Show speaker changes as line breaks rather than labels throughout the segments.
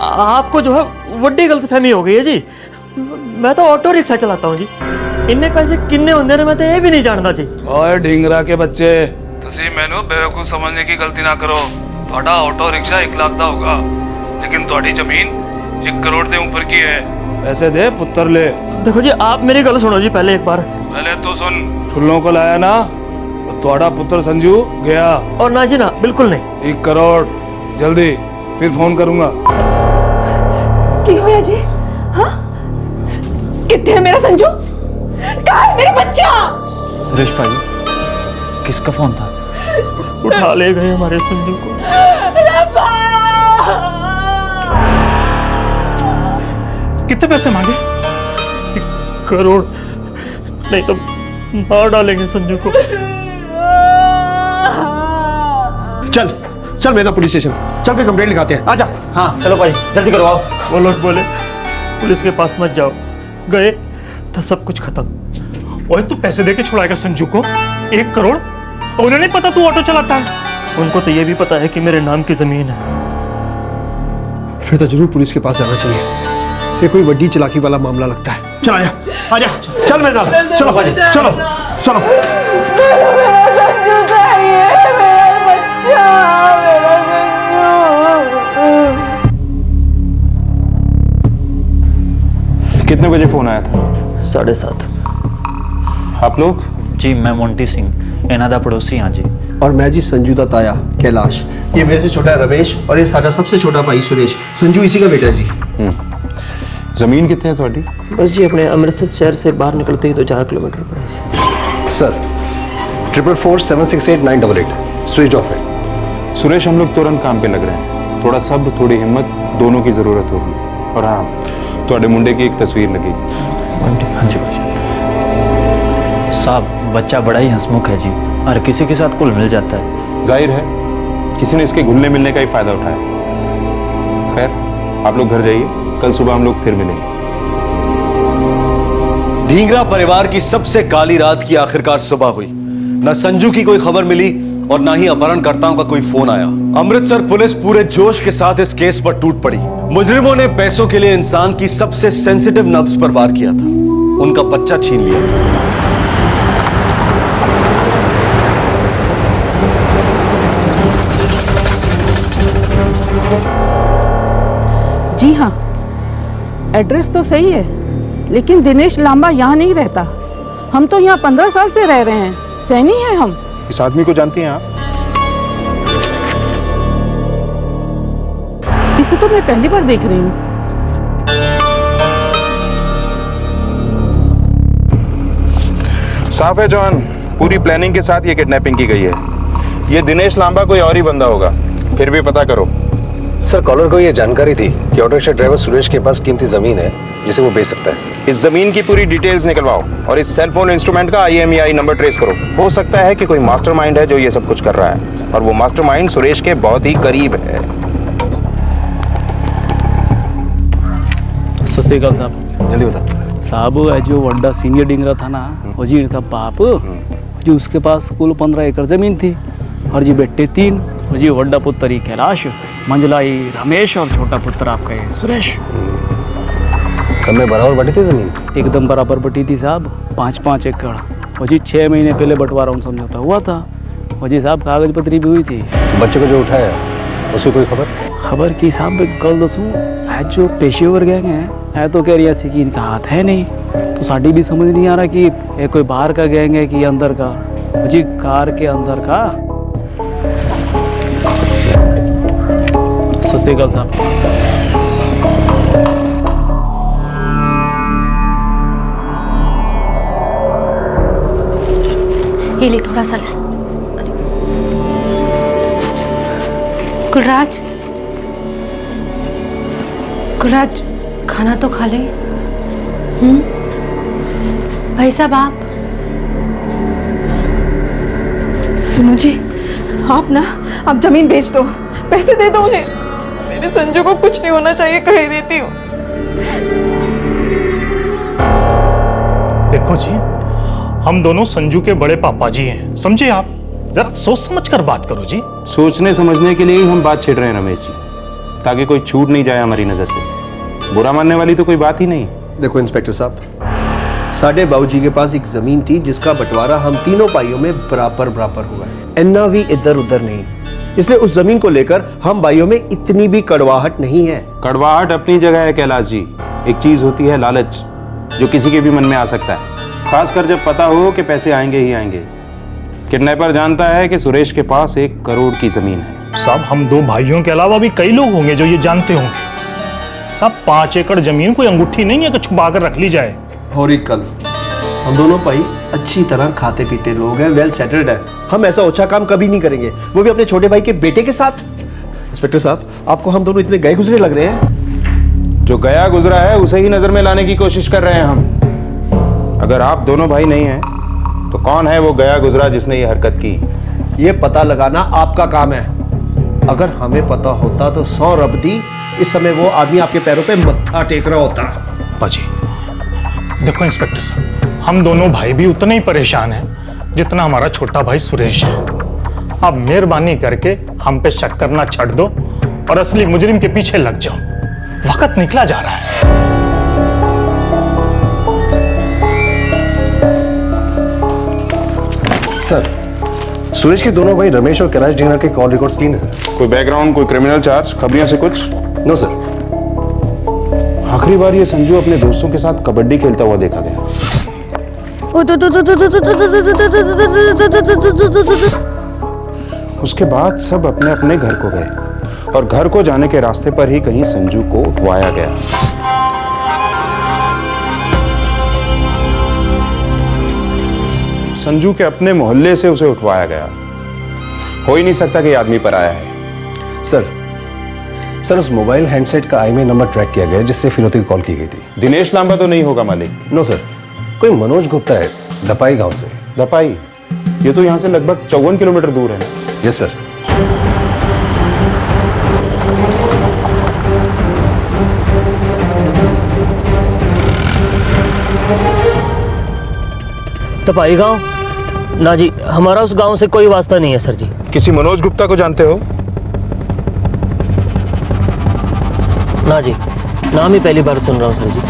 आपको जो है बड़ी गलतफहमी हो गई है जी। मैं तो ऑटो रिक्शा चलाता हूँ जी। इन्ने पैसे किन्ने होंगे ने मैं तो ये भी नहीं जानता जी।
ओए ढिंगरा के बच्चे, तुसी मैनू बेवकूफ समझने की गलती ना करो। ਤੁਹਾਡਾ ऑटो रिक्शा 1 लाख का होगा, लेकिन ਤੁਹਾਡੀ ਜ਼ਮੀਨ 1 करोड़ ਦੇ ऊपर की है। पैसे दे पुत्र ले।
देखो जी, आप मेरी गल सुनो जी पहले एक बार।
पहले तो सुन, ठुल्लों को लाया ना तो ਤੁਹਾਡਾ पुत्र संजू गया।
और ना जी ना, बिल्कुल नहीं।
1 करोड़ जल्दी, फिर फोन करूंगा।
की होया जी? हाँ, कितने है मेरा संजू? कहाँ है मेरा बच्चा?
सुरेश भाई, किसका फोन था?
उठा ले गए हमारे संजू को।
कितने पैसे मांगे?
1 करोड़, नहीं तो मार डालेंगे संजू को।
चल चल मेरा पुलिस स्टेशन, चल के कंप्लेंट लिखाते हैं। आजा।
हाँ चलो भाई, जल्दी करवाओ।
वो लोग बोले पुलिस के पास मत जाओ, गए तो सब कुछ खत्म।
ओए तू पैसे देके छुड़ाएगा संजू को? 1 करोड़? और उन्हें नहीं पता तू ऑटो चलाता है?
उनको तो ये भी पता है कि मेरे नाम की जमीन है।
फिर तो जरूर पुलिस के पास जाना चाहिए। ये कोई वड्डी चलाकी वाला मामला लगता है। चल आजा, आजा, चल मेरे साथ। चलो बाजी, चलो चलो।
कितने बजे फोन आया था?
7:30।
आप लोग?
जी मैं मोंटी सिंह, इन्हां दा पड़ोसी हाँ जी।
और मैं जी संजू दा ताया कैलाश। ये मेरे से छोटा है रमेश, और ये साਡਾ सबसे छोटा भाई सुरेश। संजू इसी का बेटा है जी।
जमीन कितने है ਤੁਹਾਡੀ?
बस जी अपने अमृतसर शहर से बाहर निकलते ही तो 4 किलोमीटर पड़ेगा।
सर 444768988 स्विच ऑफ है।
सुरेश, हम लोग तुरंत काम पे लग रहे हैं। थोड़ा सब्र, थोड़ी हिम्मत, दोनों की जरूरत होगी। और हाँ, ਤੁਹਾਡੇ मुंडे की एक तस्वीर लगेगी।
हाँ जी भाई साहब, बच्चा बड़ा ही हंसमुख है जी, और किसी के साथ कुल मिल जाता है।
जाहिर है किसी ने इसके घुलने मिलने का ही फायदा उठाया। खैर, आप लोग घर जाइए, कल सुबह हम लोग फिर मिलेंगे।
ढींगरा परिवार की सबसे काली रात की आखिरकार सुबह हुई। न संजू की कोई खबर मिली और ना ही अपहरणकर्ताओं का कोई फोन आया। अमृतसर पुलिस पूरे जोश के साथ इस केस पर टूट पड़ी। मुजरिमों ने पैसों के लिए इंसान की सबसे सेंसिटिव नब्ज पर वार किया था, उनका बच्चा छीन लिया।
जी हाँ, एड्रेस तो सही है, लेकिन दिनेश लांबा यहाँ नहीं रहता। हम तो यहाँ 15 साल से रह रहे हैं, सैनी है हम।
इस आदमी को जानती हैं आप?
इसे तो मैं पहली बार देख रही हूँ।
साफ है जॉन, पूरी प्लानिंग के साथ ये किडनैपिंग की गई है। ये दिनेश लांबा कोई और ही बंदा होगा, फिर भी पता करो।
सर, कॉलर को ये जानकारी थी कि ऑटो रिक्शा ड्राइवर सुरेश के पास कीमती जमीन है जिसे वो बेच सकता है।
इस जमीन की पूरी डिटेल्स निकलवाओ और इस सेल फोन इंस्ट्रूमेंट का IMEI नंबर ट्रेस करो। हो सकता है कि कोई मास्टरमाइंड है जो ये सब कुछ कर रहा है, और वो मास्टरमाइंड सुरेश के बहुत ही करीब है।
सत श्री अकाल साहब।
जल्दी बता।
साहब, जो वड्डा सीनियर डिंगरा था ना, वो जी इनका बाप, जी उसके पास कुल 15 एकड़ जमीन थी, और जी बेटे 3, जी वड्डा पुत्र ही कैलाश, मंझलाई रमेश, और छोटा पुत्र आपका ये सुरेश।
सब में बराबर बटी थी जमीन?
एकदम बराबर बटी थी साहब, 5-5 एकड़। और जी 6 महीने पहले बंटवारा समझौता हुआ था, और जी साहब कागज पत्री भी हुई थी।
बच्चे को जो उठाया उसकी कोई खबर?
खबर की साहब, कल दसूँ है जो पेशेवर गैंग है तो कह रही थी कि इनका हाथ है नहीं, तो साड़ी भी समझ नहीं आ रहा कि ये कोई बाहर का गैंग है कि अंदर का। जी कार के अंदर का। सत श्री अकाल साहब।
ये ले थोड़ा सा ले। कुलराज, कुलराज खाना तो खा ले। भाई साहब आप।
सुनो जी, आप जमीन बेच दो, पैसे दे दो उन्हें। मेरे संजू को कुछ नहीं होना चाहिए, कह देती हूँ।
देखो जी, हम दोनों संजू के बड़े पापा जी हैं, समझे आप? जरा सोच समझ कर बात करो जी।
सोचने समझने के लिए ही हम बात छेड़ रहे हैं रमेश जी।
ताकि कोई छूट नहीं जाए हमारी नजर से। बुरा मानने वाली तो कोई बात ही नहीं।
देखो इंस्पेक्टर साहब, साडे बाबूजी के पास एक जमीन थी जिसका बंटवारा हम तीनों भाइयों में बराबर बराबर हुआ है, इन्ना भी इधर उधर नहीं। इसलिए उस जमीन को लेकर हम भाइयों में इतनी भी कड़वाहट नहीं है।
कड़वाहट अपनी जगह है कैलाश जी। एक चीज होती है लालच, जो किसी के भी मन में आ सकता है, खासकर जब पता हो कि पैसे आएंगे ही आएंगे। किडनैपर जानता है कि सुरेश के पास 1 करोड़ की जमीन है।
साहब, हम 2 भाइयों के अलावा भी कई लोग होंगे जो ये जानते होंगे। साहब, 5 एकड़ जमीन कोई अंगूठी नहीं है कि छुपा कर रख ली जाए।
और एक कल हम दोनों भाई अच्छी तरह खाते पीते लोग हैं, वेल सेटल्ड है। हम ऐसा ओछा काम कभी नहीं करेंगे, वो भी अपने छोटे भाई के बेटे के साथ। इंस्पेक्टर साहब, आपको हम दोनों इतने गए गुजरे लग रहे हैं।
जो गया गुजरा है उसे ही नजर में लाने की कोशिश कर रहे हैं हम। अगर आप दोनों भाई नहीं हैं तो कौन है वो गया गुजरा जिसने ये हरकत की?
ये पता लगाना आपका काम है। अगर हमें पता होता तो 100 रब दी इस समय वो आदमी आपके पैरों पे मत्था टेक रहा होता।
पाजी, देखो इंस्पेक्टर साहब, हम दोनों भाई भी उतने ही परेशान हैं जितना हमारा छोटा भाई सुरेश है। आप मेहरबानी करके हम पे शक करना छੱਡ दो और असली मुजरिम के पीछे लग जाओ। वक्त निकला जा रहा है।
सर, सुरेश के दोनों भाई रमेश और कैलाश डिंगरा के कॉल रिकॉर्ड्स क्लीन है सर।
कोई बैकग्राउंड, कोई क्रिमिनल चार्ज, खबरियों से कुछ?
No sir.
आखिरी बार ये संजू अपने दोस्तों के साथ कबड्डी खेलता हुआ देखा गया। उसके बाद सब अपने अपने घर को गए और घर को जाने के रास्ते पर ही कहीं संजू को उठवाया गया। संजू के अपने मोहल्ले से उसे उठवाया गया। हो ही नहीं सकता कि ये आदमी पर आया है।
सर, उस मोबाइल हैंडसेट का आईएमईआई नंबर ट्रैक किया गया जिससे फिरौती की कॉल की गई थी।
दिनेश लांबा तो नहीं होगा मालिक?
नो सर, कोई मनोज गुप्ता है, दपाई गांव से।
दपाई? ये तो यहाँ से लगभग 54 किलोमीटर दूर है ना?
Yes sir.
तपाई गांव? ना जी, हमारा उस गांव से कोई वास्ता नहीं है सर जी।
किसी मनोज गुप्ता को जानते हो?
ना जी, नाम ही पहली बार सुन रहा हूँ सर जी।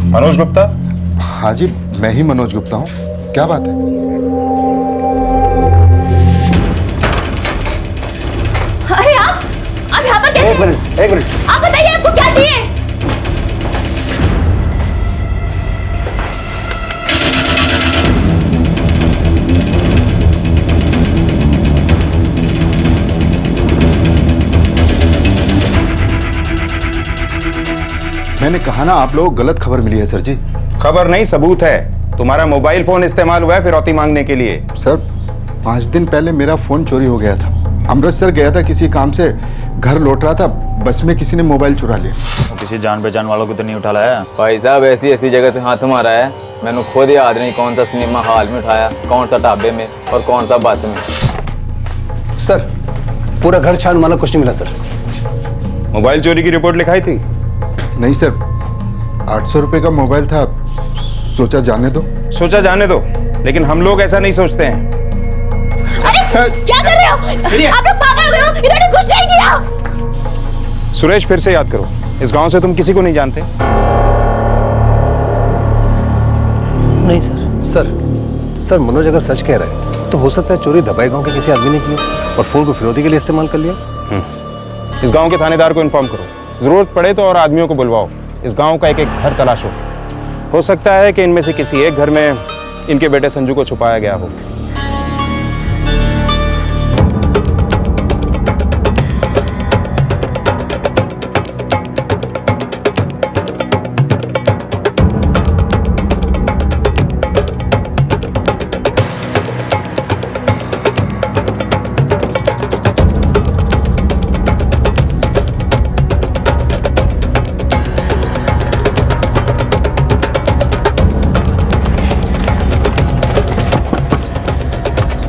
मनोज गुप्ता?
हाँ जी, मैं ही मनोज गुप्ता हूँ। क्या बात है?
अरे आप यहाँ पर कैसे?
एक मिनट।
आप बताइए, आपको क्या चाहिए?
मैंने कहा ना, आप लोगों को गलत खबर मिली है सर जी।
खबर नहीं, सबूत है। तुम्हारा मोबाइल फोन इस्तेमाल हुआ है फिरौती मांगने के लिए।
सर, 5 दिन पहले मेरा फोन चोरी हो गया था। अमृतसर गया था किसी काम से, घर लौट रहा था, बस में किसी ने मोबाइल चुरा लिया।
किसी जान पहचान वालों को तो नहीं उठा लाया? भाई साहब, ऐसी ऐसी जगह से हाथ मारा है, मैंने खुद याद नहीं कौन सा सिनेमा हॉल में उठाया, कौन सा ढाबे में और कौन सा बस में।
सर, पूरा घर छान माला, कुछ नहीं मिला सर।
मोबाइल चोरी की रिपोर्ट लिखाई थी?
नहीं सर, 800 रुपए का मोबाइल था, सोचा जाने दो।
सोचा जाने दो, लेकिन हम लोग ऐसा नहीं सोचते हैं।
अरे क्या कर रहे हो? आप लोग पागल हो गए हो? इन्होंने कुछ नहीं किया।
सुरेश, फिर से याद करो, इस गांव से तुम किसी को नहीं जानते?
नहीं सर।
सर, मनोज अगर सच कह रहा है तो हो सकता है चोरी दबाई गांव के किसी आदमी ने की हो और फोन को फिरौती के लिए इस्तेमाल कर लिया।
इस गांव के थानेदार को इन्फॉर्म करो, जरूरत पड़े तो और आदमियों को बुलवाओ। इस गांव का एक एक घर तलाशो। हो सकता है कि इनमें से किसी एक घर में इनके बेटे संजू को छुपाया गया हो।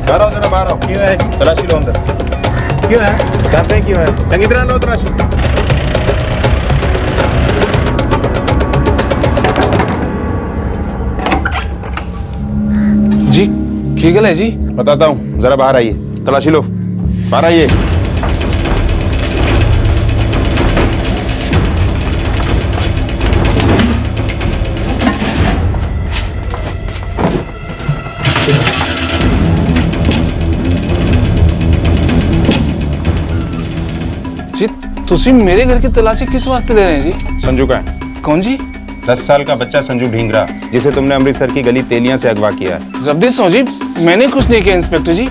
बाहर आओ जरा, बाहर आओ। क्यों है? तलाशी लो अंदर। क्यों है? जानते हैं क्यों है? चंगी तरह लो तलाशी।
जी की गल है जी?
बताता हूँ, जरा बाहर आइए, तलाशी लो, बाहर आइए।
जी तुसी मेरे घर की तलाशी किस वास्ते ले रहे हैं जी?
संजू का है।
कौन जी?
10 साल का बच्चा संजू ढींगरा, जिसे तुमने अमृतसर की गली तेलियां से अगवा किया है।
जबरदस्त हो जी, मैंने कुछ नहीं किया इंस्पेक्टर जी,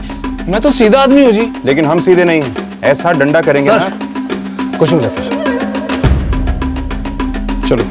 मैं तो सीधा आदमी हूँ जी।
लेकिन हम सीधे नहीं हैं, ऐसा डंडा करेंगे
सर।
ना।
कुछ मिला सर?
चलो।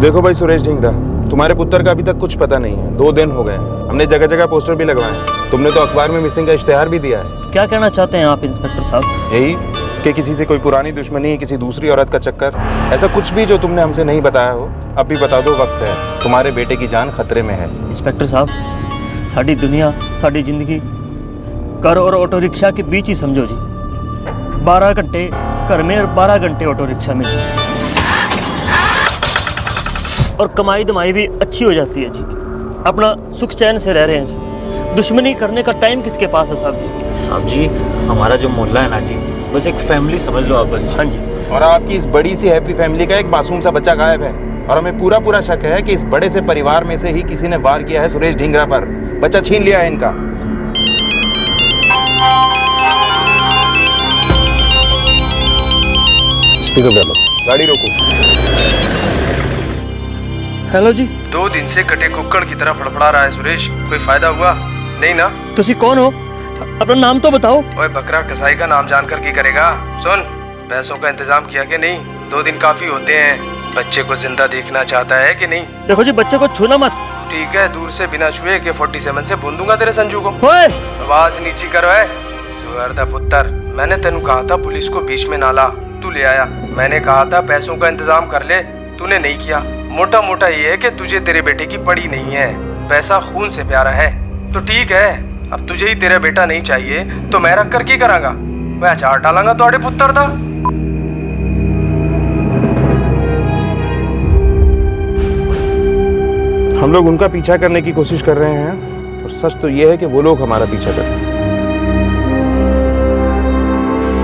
देखो भाई सुरेश ढींगरा, तुम्हारे पुत्र का अभी तक कुछ पता नहीं है। 2 दिन हो गए हैं, हमने जगह जगह पोस्टर भी लगवाए हैं। तुमने तो अखबार में मिसिंग का इश्तेहार भी दिया है।
क्या कहना चाहते हैं आप इंस्पेक्टर साहब?
यही कि किसी से कोई पुरानी दुश्मनी, किसी दूसरी औरत का चक्कर, ऐसा कुछ भी जो तुमने हमसे नहीं बताया हो, अब भी बता दो, वक्त है। तुम्हारे बेटे की जान खतरे में है।
इंस्पेक्टर साहब, साड़ी दुनिया, साड़ी जिंदगी घर और ऑटो रिक्शा के बीच ही समझो जी। 12 घंटे घर में और 12 घंटे ऑटो रिक्शा में जी। और कमाई दमाई भी अच्छी हो जाती है जी, अपना सुख चैन से रह रहे हैं जी। दुश्मनी करने का टाइम किसके पास है साहब जी?
साहब जी, हमारा जो मोहल्ला है ना जी, बस एक फैमिली समझ लो आप बस।
हाँ जी।
और आपकी इस बड़ी सी हैप्पी फैमिली का एक मासूम सा बच्चा गायब है, और हमें पूरा पूरा शक है कि इस बड़े से परिवार में से ही किसी ने वार किया है सुरेश ढींगरा पर। बच्चा छीन लिया है इनका।
स्पीकर डालो।
गाड़ी रोको।
हेलो जी।
2 दिन से कटे कुक्कड़ की तरह फड़फड़ा रहा है सुरेश, कोई फायदा हुआ नहीं ना?
तुसी कौन हो? अपना नाम तो बताओ।
ओए बकरा, कसाई का नाम जानकर की करेगा? सुन, पैसों का इंतजाम किया कि नहीं? 2 दिन काफी होते हैं। बच्चे को जिंदा देखना चाहता है कि नहीं?
देखो जी, बच्चे को छूना मत।
ठीक है, दूर से बिना छुए के 47 से भून दूंगा तेरे संजू को।
ओए
आवाज नीची करो है सुअर पुत्र। मैंने तेनू कहा था पुलिस को बीच में ना ला, तू ले आया। मैंने कहा था पैसों का इंतजाम कर ले, तूने नहीं किया। मोटा मोटा ये है कि तुझे तेरे बेटे की पड़ी नहीं है। पैसा खून से प्यारा है तो ठीक है, अब तुझे ही तेरा बेटा नहीं चाहिए तो मैं रख कर की करांगा? मैं अचार डालांगा तो आड़े पुत्र था।
हम लोग उनका पीछा करने की कोशिश कर रहे हैं, और सच तो ये है कि वो लोग हमारा पीछा कर रहे हैं।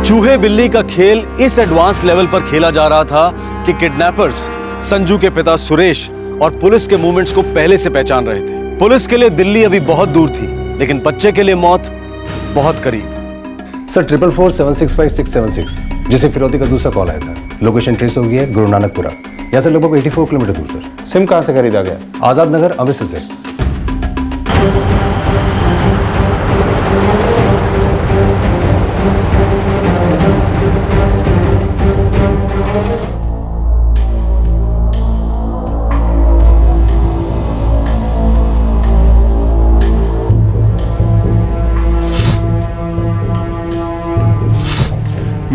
चूहे बिल्ली का खेल इस एडवांस लेवल पर खेला जा रहा था कि किडनैपर्स संजू के पिता सुरेश और पुलिस के मूवमेंट्स को पहले से पहचान रहे थे। पुलिस के लिए दिल्ली अभी बहुत दूर थी, लेकिन बच्चे के लिए मौत बहुत करीब।
सर 444765676 जिसे फिरौती का दूसरा कॉल आया था, लोकेशन ट्रेस हो गई है गुरु नानकपुरा, यहाँ से लगभग 84 किलोमीटर दूर सर।
सिम कहाँ से खरीदा गया?
आजाद नगर, अमृतसर से।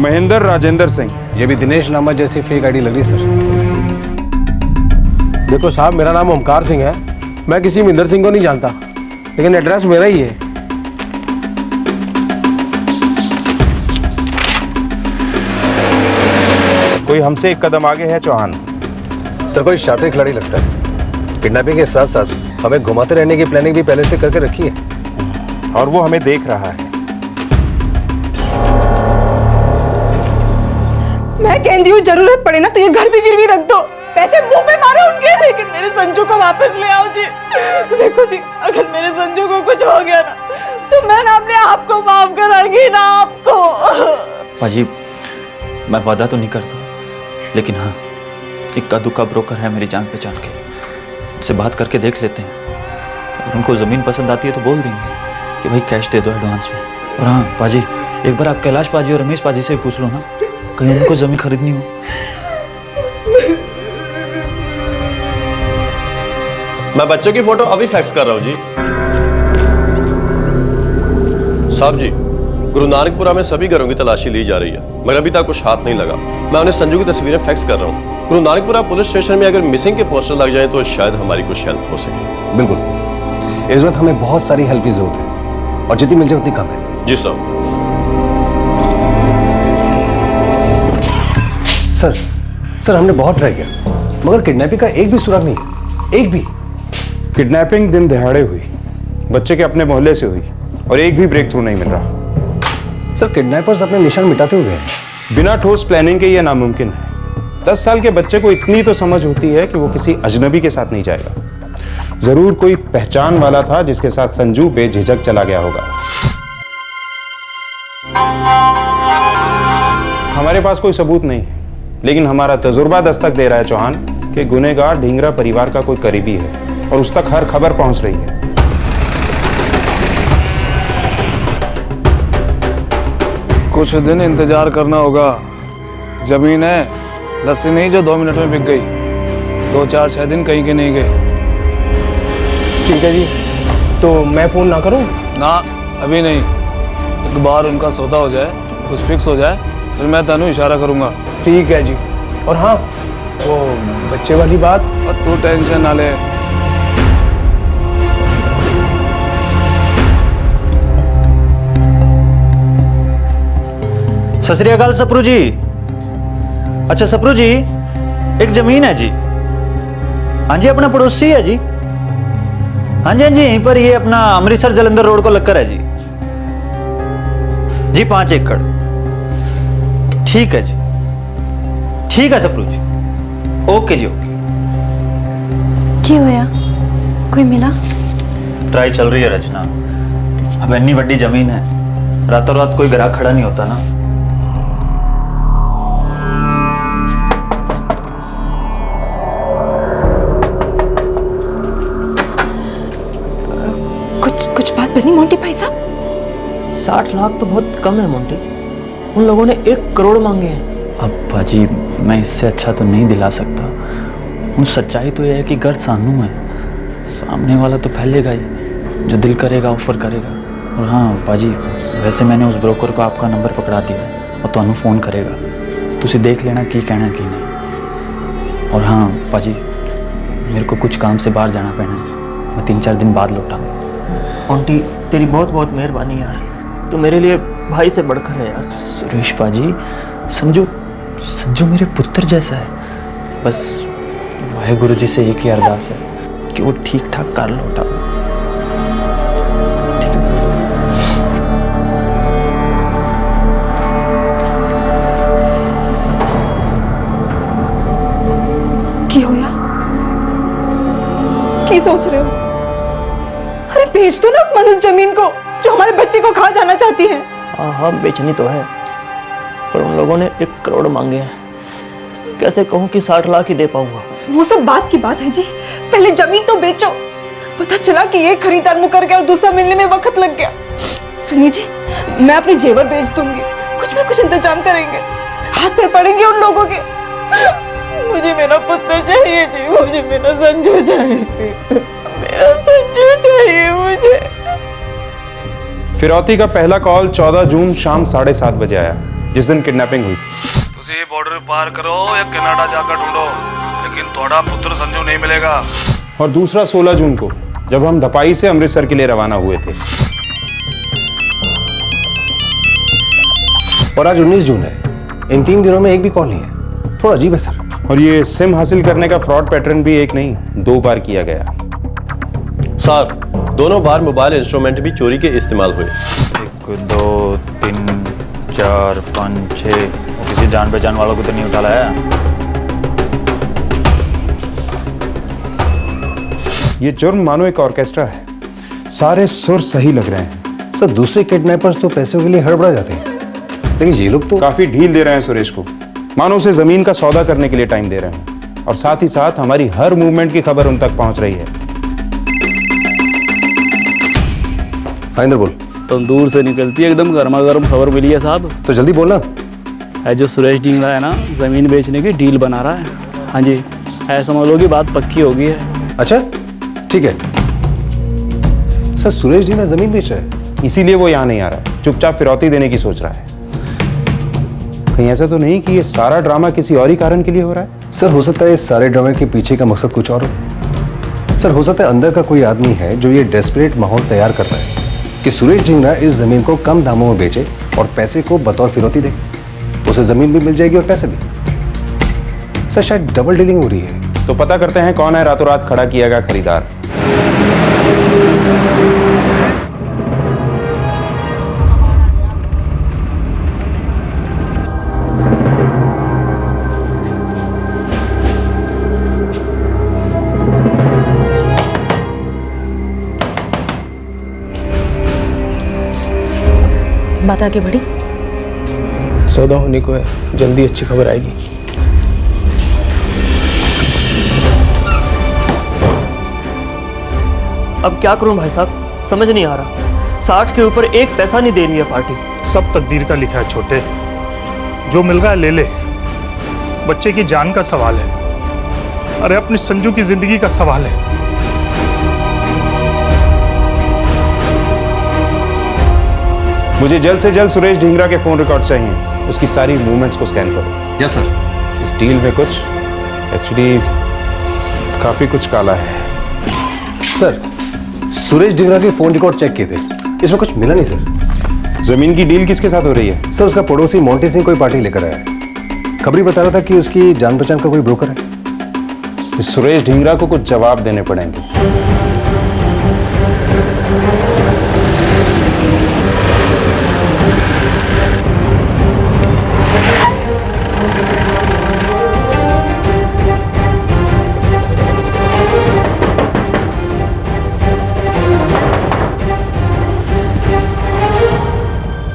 महेंद्र राजेंद्र सिंह।
ये भी दिनेश लांबा जैसी फेक आईडी लग रही सर।
देखो साहब, मेरा नाम ओमकार सिंह है। मैं किसी महेंद्र सिंह को नहीं जानता, लेकिन एड्रेस मेरा ही है।
कोई हमसे एक कदम आगे है चौहान।
सर कोई शातिर खिलाड़ी लगता है। किडनैपिंग के साथ साथ हमें घुमाते रहने की प्लानिंग भी पहले से करके रखी है,
और वो हमें देख रहा है।
मैं कहती हूँ जरूरत पड़े ना तो ये घर भी गिरवी रख दो, पैसे मुंह पे मारो उनके, लेकिन मेरे संजू को वापस ले आओ जी। देखो जी, अगर मेरे संजू को कुछ हो गया ना तो मैं ना अपने आप को माफ करांगी ना आपको।
पाजी, मैं वादा तो नहीं करता, लेकिन हाँ, इक्का दुक्का ब्रोकर है मेरी जान पहचान के, उनसे बात करके देख लेते हैं। अगर उनको ज़मीन पसंद आती है तो बोल देंगे कि भाई कैश दे दो एडवांस में। और हाँ पाजी, एक बार आप कैलाश पाजी और रमेश पाजी से भी पूछ लो ना, कहीं उनको ज़मीन खरीदनी हो।
मैं बच्चों की फोटो अभी फैक्स कर रहा हूँ जी। साहब जी, गुरु नानकपुरा में सभी घरों की तलाशी ली जा रही है, मगर अभी तक कुछ हाथ नहीं लगा। मैं उन्हें संजू की तस्वीरें फैक्स कर रहा हूँ। गुरु नानकपुरा पुलिस स्टेशन में अगर मिसिंग के पोस्टर लग जाए तो शायद हमारी कुछ हेल्प हो सके।
बिल्कुल, इस वक्त हमें बहुत सारी हेल्प की जरूरत है और जितनी मिल जाए उतनी कम है।
जी साहब।
सर हमने बहुत ट्राई किया मगर किडनैपिंग का एक भी सुराग नहीं है, एक भी।
किडनैपिंग दिन दिहाड़े हुई, बच्चे के अपने मोहल्ले से हुई और एक भी ब्रेक थ्रू नहीं मिल रहा।
सर किडनैपर्स अपने निशान मिटाते हुए हैं।
बिना ठोस प्लानिंग के यह नामुमकिन है। 10 साल के बच्चे को इतनी तो समझ होती है कि वो किसी अजनबी के साथ नहीं जाएगा। जरूर कोई पहचान वाला था जिसके साथ संजू बेझिझक चला गया होगा। हमारे पास कोई सबूत नहीं है, लेकिन हमारा तजुर्बा दस्तक दे रहा है चौहान कि गुनहगार ढींगरा परिवार का कोई करीबी है और उस तक हर खबर पहुंच रही है।
कुछ दिन इंतजार करना होगा। जमीन है, लस्सी नहीं जो 2 मिनट में बिक गई। 2-4-6 दिन कहीं के नहीं गए।
ठीक है जी, तो मैं फोन ना करूं?
ना, अभी नहीं। एक बार उनका सौदा हो जाए, कुछ फिक्स हो जाए, फिर मैं तेनू इशारा करूंगा।
ठीक है जी। और हाँ, वो बच्चे वाली बात,
और तू टेंशन ना ले।
सत श्री अकाल सप्रू जी। अच्छा सप्रू जी, एक जमीन है जी। हाँ जी, अपना पड़ोसी है जी। हाँ जी यहीं पर ये अपना अमृतसर जलंधर रोड को लगकर है जी। जी 5 एकड़। ठीक है जी, ठीक है सप्रू जी। ओके जी ओके।
क्यों होया? कोई मिला?
ट्राई चल रही है रचना। अब इतनी बड़ी जमीन है, रातों रात कोई ग्राहक खड़ा नहीं होता ना।
कुछ बात बनी मोंटी भाई साहब?
60 लाख तो बहुत कम है मोंटी। उन लोगों ने 1 करोड़ मांगे हैं।
अब बाजी, मैं इससे अच्छा तो नहीं दिला सकता हूँ। सच्चाई तो यह है कि गर्द सानू है, सामने वाला तो फैलेगा ही। जो दिल करेगा ऑफर करेगा। और हाँ बाजी, वैसे मैंने उस ब्रोकर को आपका नंबर पकड़ा दिया और तुहानू फोन करेगा। तुसी देख लेना की कहना की नहीं। और हाँ बाजी, मेरे को कुछ काम से बाहर जाना पैना है। मैं 3-4 दिन बाद लौटाऊंगा।
मोंटी तेरी बहुत बहुत मेहरबानी यार, तू मेरे लिए भाई से बढ़कर है यार।
सुरेश बाजी, संजू मेरे पुत्र जैसा है। बस वाहेगुरु जी से एक ही अरदास है कि वो ठीक ठाक कर लौटा। ठीक है।
की होया? की सोच रहे हो? अरे बेच दो ना उस मनुष्य जमीन को जो हमारे बच्चे को खा जाना चाहती है।
हाँ बेचनी तो है, पर उन लोगों ने 1 करोड़ मांगे हैं। कैसे कहूँ कि 60 लाख ही दे पाऊंगा।
वो सब बात की बात है जी, पहले जमीन तो बेचो। पता चला कि एक खरीदार मुकर गया और दूसरा मिलने में वक्त लग गया। सुनिए जी, मैं अपने जेवर बेच दूंगी, कुछ ना कुछ इंतजाम करेंगे। हाथ पैर पड़ेंगे उन लोगों के। मुझे मेरा पुत्र चाहिए जी, मुझे मेरा संजू चाहिए, मेरा संजू चाहिए मुझे।
फिरौती का पहला कॉल 14 जून शाम 7:30 बजे आया, जिस दिन किडनैपिंग हुई।
तुसी बॉर्डर पार करो या कनाडा जाकर ढूंढो, लेकिन थोड़ा पुत्र संजू नहीं मिलेगा।
और दूसरा 16 जून को, जब हम धपाई से अमृतसर के लिए रवाना हुए थे।
और आज 19 जून है। इन 3 दिनों में एक भी कॉल नहीं है। थोड़ा अजीब है सर।
और ये सिम हासिल करने का फ्रॉड पैटर्न भी एक नहीं 2 बार किया गया।
सर, दोनों बार मोबाइल इंस्ट्रूमेंट भी चोरी के इस्तेमाल हुए।
1 2 3 4 5 6। किसी जान पहचान वालों को तो नहीं उठा लाया?
ये जुर्म मानो एक ऑर्केस्ट्रा है, सारे सुर सही लग रहे हैं।
सर दूसरे किडनैपर्स तो पैसों के लिए हड़बड़ा जाते हैं, लेकिन ये लोग तो
काफी ढील दे रहे हैं सुरेश को। मानो उसे जमीन का सौदा करने के लिए टाइम दे रहे हैं, और साथ ही साथ हमारी हर मूवमेंट की खबर उन तक पहुंच रही है।
इंद्र बोल।
तंदूर से निकलती है एकदम गर्मा गर्म खबर मिली है साहब।
तो जल्दी बोलना।
है जो सुरेश ढींगरा है ना, जमीन बेचने की डील बना रहा है। हाँ जी, ऐसा समझ लो कि बात पक्की हो गई है।
अच्छा, ठीक है सर, सुरेश ढींगरा जमीन बेच रहा है,
इसीलिए वो यहाँ नहीं आ रहा है, चुपचाप फिरौती देने की सोच रहा है। कहीं ऐसा तो नहीं कि ये सारा ड्रामा किसी और ही कारण के लिए हो रहा है?
सर हो सकता है इस सारे ड्रामे के पीछे का मकसद कुछ और हो। सर हो सकता है अंदर का कोई आदमी है जो ये डेस्परेट माहौल तैयार कर रहा है कि सुरेश ढींगरा इस जमीन को कम दामों में बेचे और पैसे को बतौर फिरौती दे। उसे जमीन भी मिल जाएगी और पैसे भी। सर शायद डबल डीलिंग हो रही है।
तो पता करते हैं कौन है रातों रात खड़ा किया गया खरीदार।
बात आगे बढ़ी।
सौदा होने को है, जल्दी अच्छी खबर आएगी।
अब क्या करूं भाई साहब, समझ नहीं आ रहा। 60 के ऊपर एक पैसा नहीं दे रही है पार्टी।
सब तकदीर का लिखा है छोटे, जो मिल रहा है ले ले। बच्चे की जान का सवाल है, अरे अपनी संजू की जिंदगी का सवाल है।
मुझे जल्द से जल्द सुरेश ढींगरा के फोन रिकॉर्ड चाहिए, उसकी सारी मूवमेंट्स को स्कैन करो।
Yes sir.
इस डील में कुछ एक्चुअली काफी कुछ काला है।
सर सुरेश ढींगरा के फोन रिकॉर्ड चेक किए थे, इसमें कुछ मिला नहीं सर।
जमीन की डील किसके साथ हो रही है?
सर उसका पड़ोसी मोंटी सिंह कोई पार्टी लेकर आया है। खबरी बता रहा था कि उसकी जान पहचान का कोई ब्रोकर है।
इस सुरेश ढींगरा को कुछ जवाब देने पड़ेंगे।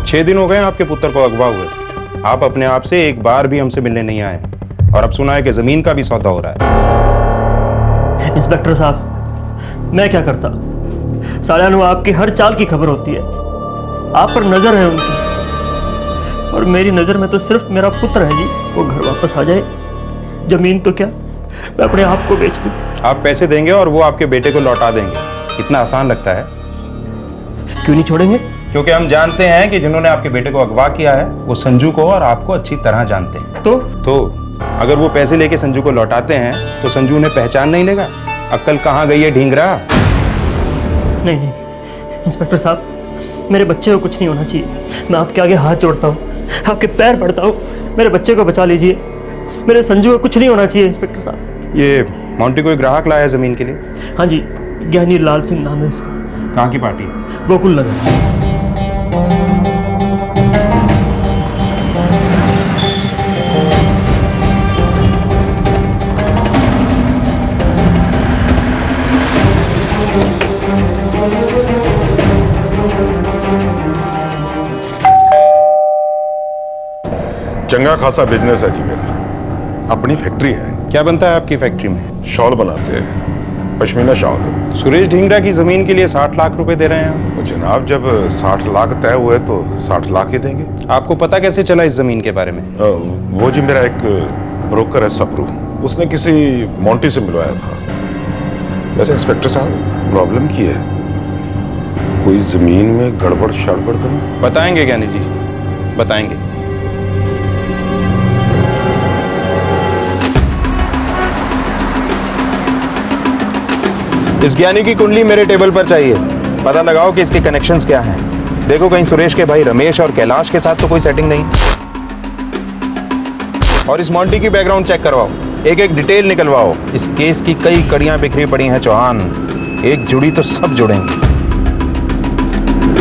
छह दिन हो गए आपके पुत्र को अगवा हुए, आप अपने आप से एक बार भी हमसे मिलने नहीं आए, और अब सुना है कि जमीन का भी सौदा हो रहा है।
इंस्पेक्टर साहब मैं क्या करता, सालियानु आपकी हर चाल की खबर होती है, आप पर नजर है उनकी, और मेरी नजर में तो सिर्फ मेरा पुत्र है जी। वो घर वापस आ जाए, जमीन तो क्या मैं अपने आप को बेच दूं।
आप पैसे देंगे और वो आपके बेटे को लौटा देंगे, इतना आसान लगता है?
क्यों नहीं छोड़ेंगे?
क्योंकि हम जानते हैं कि जिन्होंने आपके बेटे को अगवा किया है वो संजू को और आपको अच्छी तरह जानते हैं। तो अगर वो पैसे लेके संजू को लौटाते हैं तो संजू उन्हें पहचान नहीं लेगा। अक्ल कहाँ गई है ढींगरा?
नहीं नहीं इंस्पेक्टर साहब, मेरे बच्चे को कुछ नहीं होना चाहिए। मैं आपके आगे हाथ जोड़ता हूँ, आपके पैर पड़ता हूँ, मेरे बच्चे को बचा लीजिए। मेरे संजू को कुछ नहीं होना चाहिए इंस्पेक्टर साहब।
ये मोंटी कोई ग्राहक लाया जमीन के लिए?
हाँ जी, ज्ञानी लाल सिंह नाम है उसका।
कहाँ की पार्टी?
गोकुल नगर।
चंगा खासा बिजनेस है जी मेरा, अपनी फैक्ट्री है।
क्या बनता है आपकी फैक्ट्री में?
शॉल बनाते हैं, पश्मीना शॉल।
सुरेश ढींगरा की जमीन के लिए 60 लाख रुपए दे रहे हैं आप?
जनाब जब 60 लाख तय हुए तो 60 लाख ही देंगे।
आपको पता कैसे चला इस जमीन के बारे में?
वो जी मेरा एक ब्रोकर है सप्रू, उसने किसी मोंटी से मिलवाया था। वैसे इंस्पेक्टर साहब प्रॉब्लम की है, कोई जमीन में गड़बड़ शड़बड़ तो नहीं?
बताएंगे ज्ञानी जी, बताएंगे। इस ज्ञानी की कुंडली मेरे टेबल पर चाहिए। पता लगाओ कि इसके कनेक्शंस क्या हैं। देखो कहीं सुरेश के भाई रमेश और कैलाश के साथ तो कोई सेटिंग नहीं। और इस मोंटी की बैकग्राउंड चेक करवाओ, एक एक डिटेल निकलवाओ। इस केस की कई कड़ियां बिखरी पड़ी हैं चौहान, एक जुड़ी तो सब जुड़ेंगे।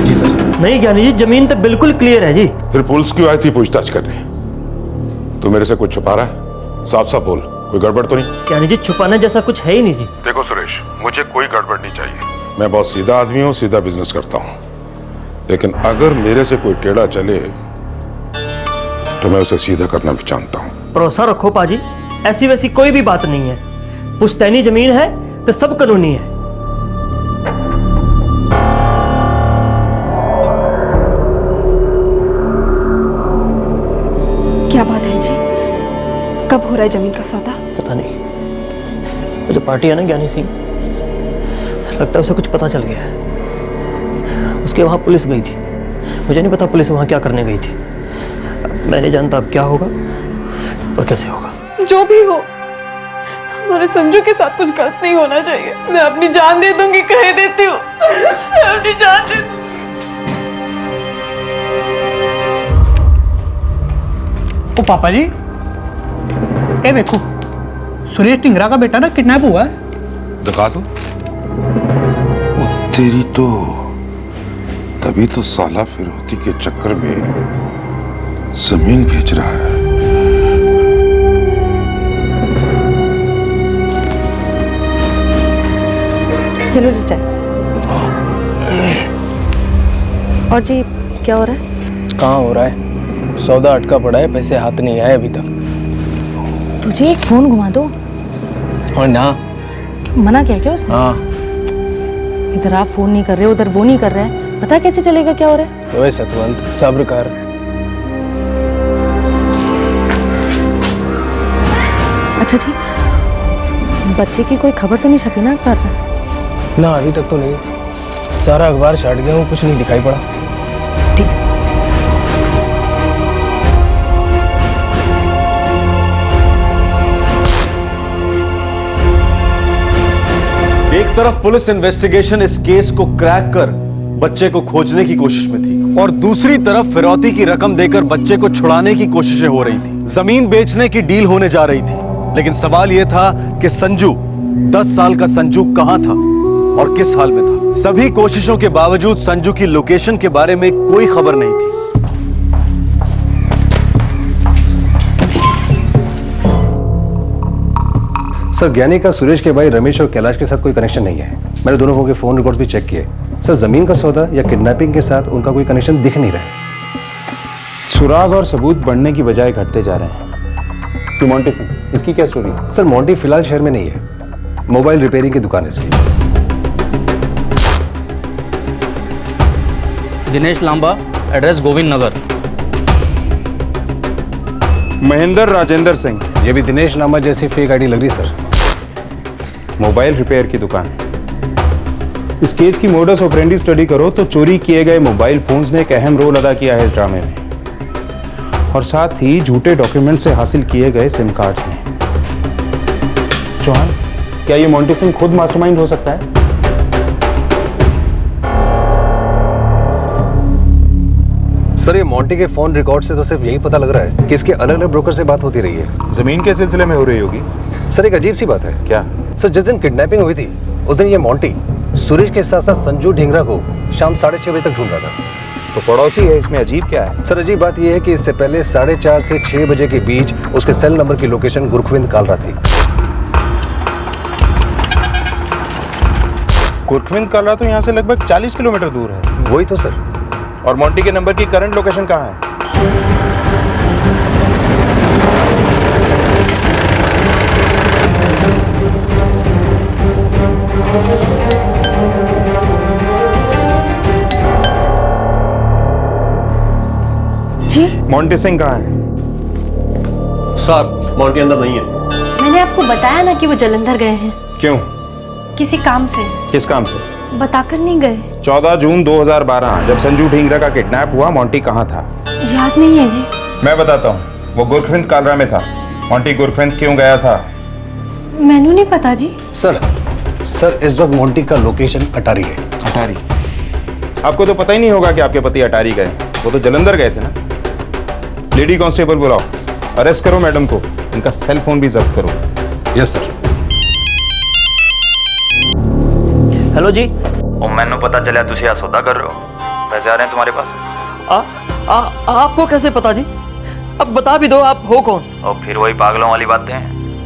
जी सर। नहीं ज्ञानी जी, जमीन तो बिल्कुल क्लियर है जी।
फिर पुलिस क्यों आई थी पूछताछ करने? तू मेरे से कुछ छुपा रहा है? साफ साफ बोल, कोई गड़बड़ तो नहीं?
ज्ञानी जी छुपाने जैसा कुछ है ही नहीं जी।
देखो सुरेश, मुझे कोई गड़बड़ नहीं चाहिए। मैं बहुत सीधा आदमी हूँ, सीधा बिजनेस करता हूँ, लेकिन अगर मेरे से कोई टेढ़ा चले तो मैं उसे सीधा करना भी जानता हूँ।
भरोसा रखो पाजी, ऐसी वैसी कोई भी बात नहीं है। पुश्तैनी जमीन है तो सब कानूनी है।
क्या बात है जी, कब हो रहा है जमीन का सौदा?
पता नहीं, वो जो पार्टी है ना ज्ञानी सिंह, लगता है उसे कुछ पता चल गया है। उसके वहाँ पुलिस गई थी। मुझे नहीं पता पुलिस वहाँ क्या करने गई थी। मैं नहीं जानता अब क्या होगा और कैसे होगा।
जो भी हो, हमारे संजू के साथ कुछ गलत नहीं होना चाहिए। मैं अपनी जान दे दूंगी, कह देती हूँ, मैं अपनी जान दे।
ओ पापा जी, ए देखो, सुरेश टिंगरा का बेटा ना किडनैप हुआ है।
दिखा दो। ओ तेरी तो, तभी तो साला फिरौती के चक्कर में जमीन बेच रहा है।
हेलो जी, चाय। और जी क्या हो रहा है?
कहाँ हो रहा है? सौदा अटका पड़ा है, पैसे हाथ नहीं आए अभी तक।
तुझे एक फोन घुमा दो।
और ना
मना किया क्या उसने?
हाँ।
इधर आप फोन नहीं कर रहे, उधर वो नहीं कर रहा है, पता कैसे चलेगा क्या हो रहा है?
ओए सतवंत, सब्र कर।
अच्छा जी, बच्चे की कोई खबर तो नहीं छपी ना अखबार में?
ना अभी तक तो नहीं। सारा अखबार छाट गया हूँ, कुछ नहीं दिखाई पड़ा।
एक तरफ पुलिस इन्वेस्टिगेशन इस केस को क्रैक कर बच्चे को खोजने की कोशिश में थी और दूसरी तरफ फिरौती की रकम देकर बच्चे को छुड़ाने की कोशिशें हो रही थी। जमीन बेचने की डील होने जा रही थी, लेकिन सवाल यह था कि संजू, 10 साल का संजू कहां था और किस हाल में था। सभी कोशिशों के बावजूद संजू की लोकेशन के बारे में कोई खबर नहीं थी।
सर, ज्ञानी का सुरेश के भाई रमेश और कैलाश के साथ कोई कनेक्शन नहीं है। मैंने दोनों के फोन रिकॉर्ड्स भी चेक किए। सर, जमीन का सौदा या किडनैपिंग के साथ उनका कोई कनेक्शन दिख नहीं रहा है।
सुराग और सबूत बढ़ने की बजाय घटते जा रहे हैं। तू मोंटी सिंह, इसकी क्या स्टोरी है?
सर, मोंटी फिलहाल शहर में नहीं है, मोबाइल रिपेयरिंग की दुकान है इसकी।
दिनेश लांबा, एड्रेस गोविंद नगर।
महेंद्र राजेंद्र सिंह,
ये भी दिनेश लांबा जैसी फेक आईडी लग रही सर।
मोबाइल रिपेयर की दुकान। इस केस की मोडस ऑपरेंडी स्टडी करो तो चोरी किए गए मोबाइल फोन्स ने एक अहम रोल अदा किया है इस ड्रामे में, और साथ ही झूठे डॉक्यूमेंट से हासिल किए गए सिम कार्ड्स ने। चौहान, क्या ये मोंटी सिंह खुद मास्टरमाइंड हो सकता है?
सर, ये मोंटी के फोन रिकॉर्ड से तो सिर्फ यही पता लग रहा है कि इसके अलग अलग ब्रोकर से बात होती रही है।
जमीन के सिलसिले में हो रही होगी।
सर, एक अजीब सी बात है।
क्या?
सर, जिस दिन किडनैपिंग हुई थी उस दिन ये मोंटी सुरेश के साथ साथ संजू ढींगरा को शाम 6:30 बजे तक ढूंढ रहा था।
तो पड़ोसी है, इसमें अजीब क्या है?
सर, अजीब बात यह है कि इससे पहले 4:30 से 6 बजे के बीच उसके सेल नंबर की लोकेशन गुरखविंद कालरा थी।
गुरखविंद कालरा तो यहाँ से लगभग 40 किलोमीटर दूर है।
वही तो सर।
और मोंटी के नंबर की करंट लोकेशन कहाँ है?
जी,
मोंटी सिंह कहाँ है?
सर, मोंटी अंदर नहीं है।
मैंने आपको बताया ना कि वो जलंधर गए हैं
क्यों?
किसी काम से।
किस काम से?
बताकर नहीं गए।
14 जून 2012 जब संजू ढींगरा का किडनैप हुआ, मोंटी कहाँ था?
याद नहीं है जी।
मैं बताता हूँ, वो गुरखविंद कालरा में था। मोंटी गुरखविंद क्यों गया था?
मैनू नहीं पता जी।
सर, इस वक्त मोंटी का लोकेशन अटारी है।
अटारी? आपको तो पता ही नहीं होगा कि आपके पति अटारी गए। वो तो जलंधर गए थे ना। लेडी कांस्टेबल बुलाओ, अरेस्ट करो मैडम को, इनका सेल फोन भी जब्त करो।
Yes sir.
हेलो जी।
ओ, मैंने पता चला तुझे यहाँ सौदा कर रहे हो, पैसे आ रहे हैं तुम्हारे पास।
आपको कैसे पता जी? अब बता भी दो, आप हो कौन?
और फिर वही पागलों वाली बातें,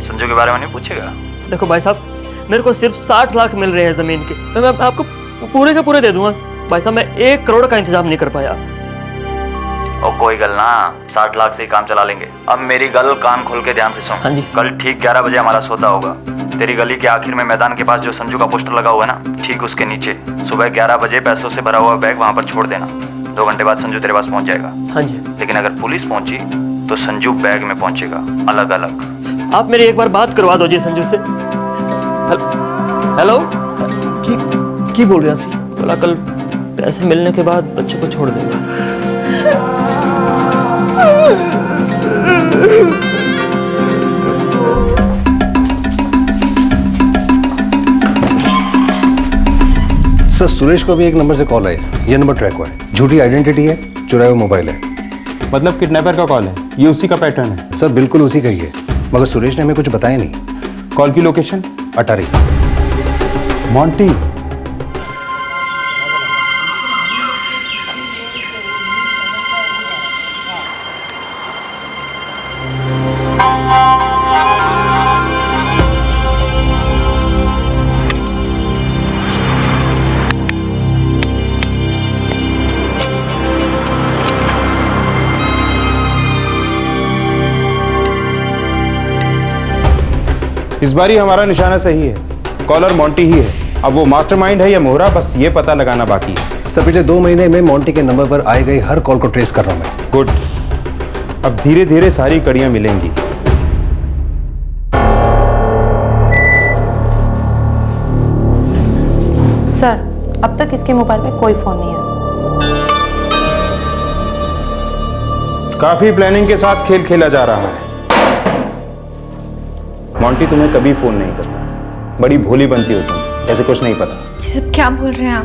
संजू के बारे में नहीं पूछेगा?
देखो भाई साहब, मेरे को सिर्फ 60 लाख मिल रहे हैं जमीन के, मैं आपको पूरे के पूरे दे दूंगा। भाई साहब, मैं 1 करोड़ का इंतजाम नहीं कर पाया।
और कोई गल ना, 60 लाख से ही काम चला लेंगे। अब मेरी गल कान खोल के ध्यान से सुन।
हाँ जी।
कल ठीक 11 बजे हमारा सौदा होगा। तेरी गली के आखिर में मैदान के पास जो संजू का पोस्टर लगा हुआ है ना, ठीक उसके नीचे सुबह 11 बजे पैसों से भरा हुआ बैग वहाँ पर छोड़ देना। 2 घंटे बाद संजू तेरे पास पहुँच जाएगा।
हाँ जी।
लेकिन अगर पुलिस पहुंची तो संजू बैग में पहुंचेगा, अलग अलग।
आप मेरी एक बार बात करवा दो जी संजू से। हेलो, की बोल रहा सी? बोला कल पैसे मिलने के बाद बच्चे को छोड़ देगा।
सर सुरेश को भी एक नंबर से कॉल आई, ये नंबर ट्रैक हुआ है, झूठी आइडेंटिटी है, चुराया हुआ मोबाइल है।
मतलब किडनैपर का कॉल है, ये उसी का पैटर्न है?
सर बिल्कुल उसी का ही है, मगर सुरेश ने हमें कुछ बताया नहीं।
कॉल की लोकेशन?
अटारी।
मॉन्टी? इस बारी हमारा निशाना सही है, कॉलर मॉन्टी ही है। अब वो मास्टरमाइंड है या मोहरा, बस ये पता लगाना बाकी है।
सर पिछले 2 महीने में मॉन्टी के नंबर पर आए गए हर कॉल को ट्रेस कर रहा हूं मैं।
गुड, अब धीरे धीरे सारी कड़ियां मिलेंगी।
सर अब तक इसके मोबाइल में कोई फोन नहीं है।
काफी प्लानिंग के साथ खेल खेला जा रहा है। मॉन्टी तुम्हें कभी फोन नहीं करता, बड़ी भोली बनती हो तुम, ऐसे कुछ नहीं पता।
ये सब क्या बोल रहे हैं आप?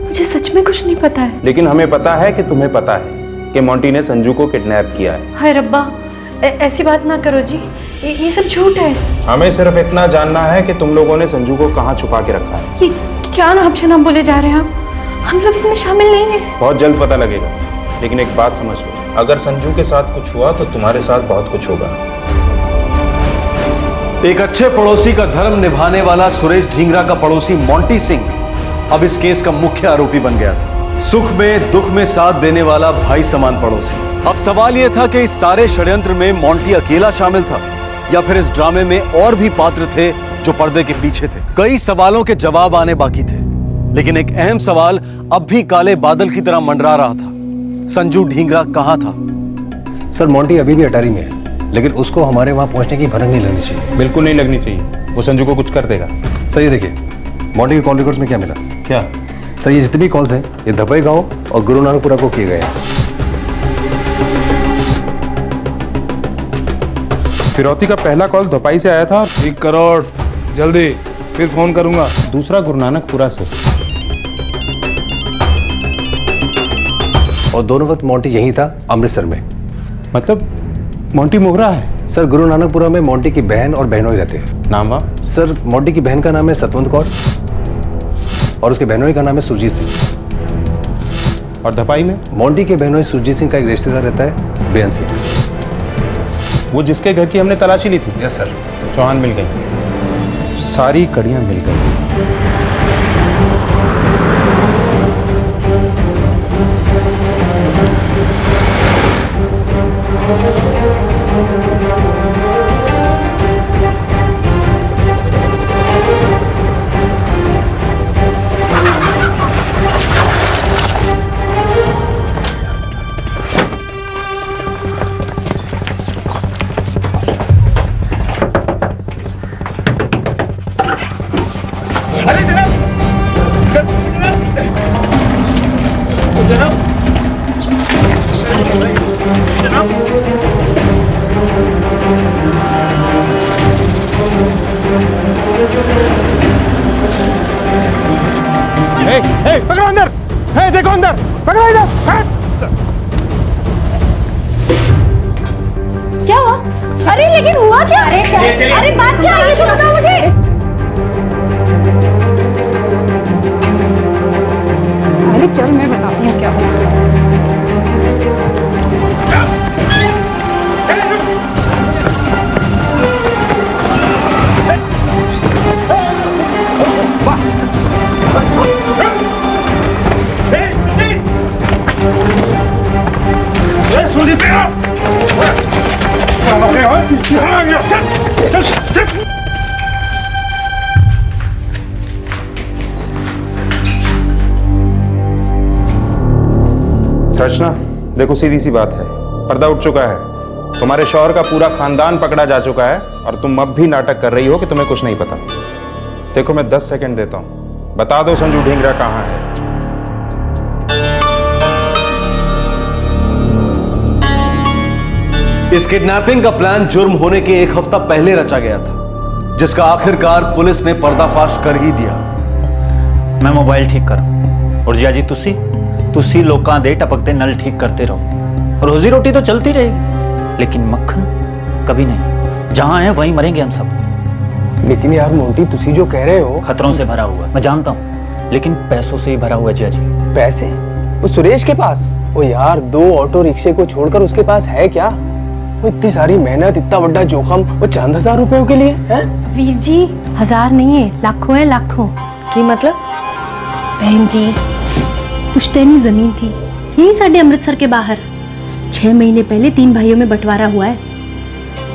मुझे सच में कुछ नहीं पता है।
लेकिन हमें पता है कि तुम्हें पता है कि मॉन्टी ने संजू को किडनैप किया है।
हाय रब्बा, ऐसी बात ना करो जी, ये सब झूठ है।
हमें सिर्फ इतना जानना है कि तुम लोगों ने संजू को कहाँ छुपा के रखा है।
ये क्या नाम शनाम बोले जा रहे हैं आप? हम लोग इसमें शामिल नहीं हैं।
बहुत जल्द पता लगेगा, लेकिन एक बात समझ लो, अगर संजू के साथ कुछ हुआ तो तुम्हारे साथ बहुत कुछ होगा।
एक अच्छे पड़ोसी का धर्म निभाने वाला सुरेश ढींगरा का पड़ोसी मोंटी सिंह अब इस केस का मुख्य आरोपी बन गया था। सुख में दुख में साथ देने वाला भाई समान पड़ोसी। अब सवाल यह था कि इस सारे षड्यंत्र में मोंटी अकेला शामिल था या फिर इस ड्रामे में और भी पात्र थे जो पर्दे के पीछे थे। कई सवालों के जवाब आने बाकी थे, लेकिन एक अहम सवाल अब भी काले बादल की तरह मंडरा रहा था। संजू ढींगरा कहां था?
सर मोंटी अभी भी अटारी में है, लेकिन उसको हमारे वहां पहुंचने की भनक नहीं लगनी चाहिए।
बिल्कुल नहीं लगनी चाहिए, वो संजू को कुछ कर देगा।
सर ये देखिए मोंटी के कॉल रिकॉर्ड्स में क्या मिला।
क्या?
सर ये जितने भी कॉल्स हैं ये धपई गांव और गुरु नानकपुरा को किए गए हैं।
फिरौती का पहला कॉल धपाई से आया था।
1 करोड़, जल्दी फिर फोन करूंगा।
दूसरा गुरु नानकपुरा से।
और दोनों वक्त मोंटी यहीं था, अमृतसर में।
मतलब मोंटी मोहरा है?
सर गुरु नानकपुरा में मोंटी की बहन और बहनोई रहते हैं।
नाम?
सर मोंटी की बहन का नाम है सतवंत कौर और उसके बहनोई का नाम है सुरजीत सिंह।
और धपाई में?
मोंटी के बहनोई सुरजीत सिंह का एक रिश्तेदार रहता है बेअंत सिंह।
वो जिसके घर की हमने तलाशी ली थी?
Yes sir.
चौहान मिल गई, सारी कड़ियां मिल गई।
पकड़ो अंदर, देखो अंदर, पकड़ो इधर।
क्या हुआ? अरे लेकिन हुआ क्या? अरे बात क्या है ये तो बताओ मुझे। अरे चल मैं बताती हूँ क्या हुआ।
रचना देखो, सीधी सी बात है, पर्दा उठ चुका है। तुम्हारे शौहर का पूरा खानदान पकड़ा जा चुका है और तुम अब भी नाटक कर रही हो कि तुम्हें कुछ नहीं पता। देखो मैं 10 सेकंड देता हूं, बता दो संजू ढींगरा कहाँ है।
इस किडनैपिंग का प्लान जुर्म होने के एक हफ्ता पहले रचा गया था, जिसका आखिरकार पुलिस ने पर्दाफाश कर ही दिया।
मैं मोबाइल ठीक करा और जिया जी तुसी लोकां दे टपकते नल ठीक करते रहो। रोजी रोटी तो चलती रहेगी, लेकिन मक्खन कभी नहीं। जहां है वहीं मरेंगे हम सब।
लेकिन यार मोंटी, तुसी जो कह रहे हो
खतरों से भरा हुआ है, मैं जानता हूं, लेकिन पैसों से ही भरा हुआ है जिया जी।
पैसे? वो सुरेश के पास? वो यार 2 ऑटो रिक्शे को छोड़कर उसके पास है क्या? वो इतनी सारी मेहनत, इतना बड़ा जोखम, वो चंद हजार रुपयों के लिए है?
वीर जी, 1000 नहीं है, लाखों है, लाखों।
की मतलब?
बहन जी, पुश्तैनी जमीन थी यही साढ़े अमृतसर के बाहर। 6 महीने पहले 3 भाइयों में बंटवारा हुआ है।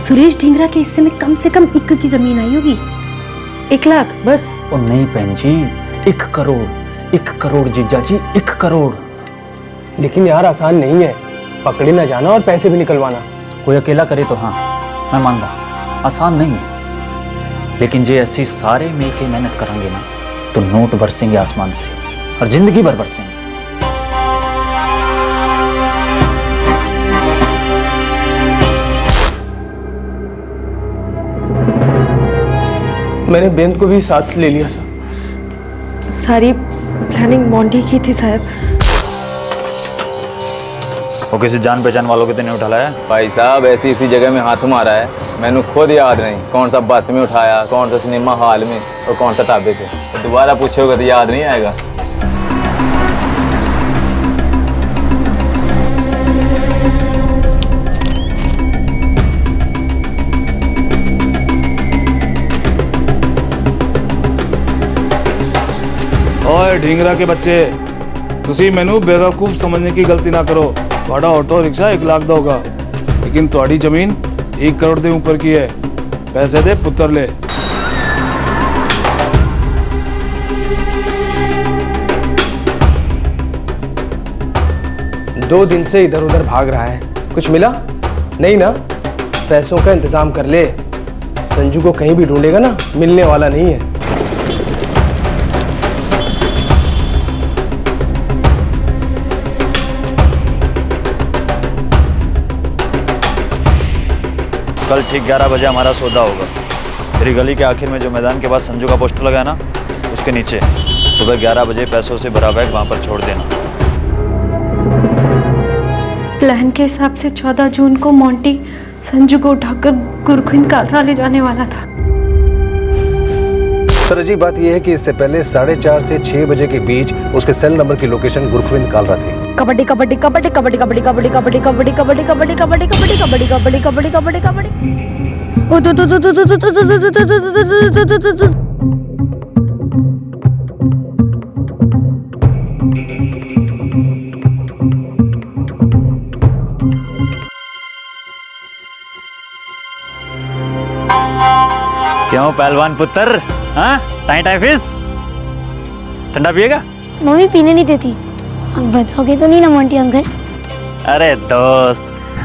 सुरेश ढींगरा के हिस्से में कम से कम 1 की जमीन आई होगी।
1 लाख बस?
और नहीं बहन जी, 1 करोड़। 1 करोड़ जीजा जी, 1 करोड़।
लेकिन यार आसान नहीं है, पकड़े ना जाना और पैसे भी निकलवाना।
कोई अकेला करे तो हाँ, मैं मानता, आसान नहीं है, लेकिन जे ऐसी सारे मिलके मेहनत करेंगे ना तो नोट बरसेंगे आसमान से और जिंदगी भर बरसेंगे।
मैंने बेंत को भी साथ ले लिया था।
सारी प्लानिंग मोंटी की थी साहब।
वो किसी जान पहचान वालों के तो नहीं उठा लाया?
भाई साहब ऐसी इसी जगह में हाथ मारा है, मैंने खुद याद नहीं कौन सा बस में उठाया, कौन सा सिनेमा हॉल में और कौन सा ढाबे पे। तो दोबारा पूछोगे तो याद नहीं आएगा।
ओए ढींगरा के बच्चे, तुसी मैनू बेवकूफ समझने की गलती ना करो। बड़ा ऑटो रिक्शा 1 लाख दा होगा, लेकिन तुम्हारी जमीन 1 करोड़ के ऊपर की है। पैसे दे पुत्र ले।
दो दिन से इधर उधर भाग रहा है, कुछ मिला नहीं ना? पैसों का इंतजाम कर ले, संजू को कहीं भी ढूंढेगा ना, मिलने वाला नहीं है।
कल ठीक 11 बजे हमारा सौदा होगा। मेरी गली के आखिर में जो मैदान के पास संजू का पोस्टर लगा है ना, उसके नीचे सुबह 11 बजे पैसों से भरा बैग वहां पर छोड़ देना।
प्लान के हिसाब से 14 जून को मोंटी संजू को उठाकर गुरखिंद कालरा ले जाने वाला था।
सर अजीब बात यह है कि इससे पहले 4:30 से 6 बजे के बीच उसके सेल नंबर की लोकेशन गुरखिंद कालरा थी।
कबड्डी कबड्डी कबड्डी कबड्डी कबड्डी कबड्डी कबड्डी कबड्डी कबड्डी कबड्डी कबड्डी कबड्डी कबड्डी कबड्डी कबड्डी कबड्डी कबड्डी। ओ
क्यों पहलवान पुत्र, हाँ टाई टाई फिश ठंडा पिएगा?
मम्मी पीने नहीं देती। अब बताओगे तो नहीं ना मोंटी अंकल?
अरे दोस्त,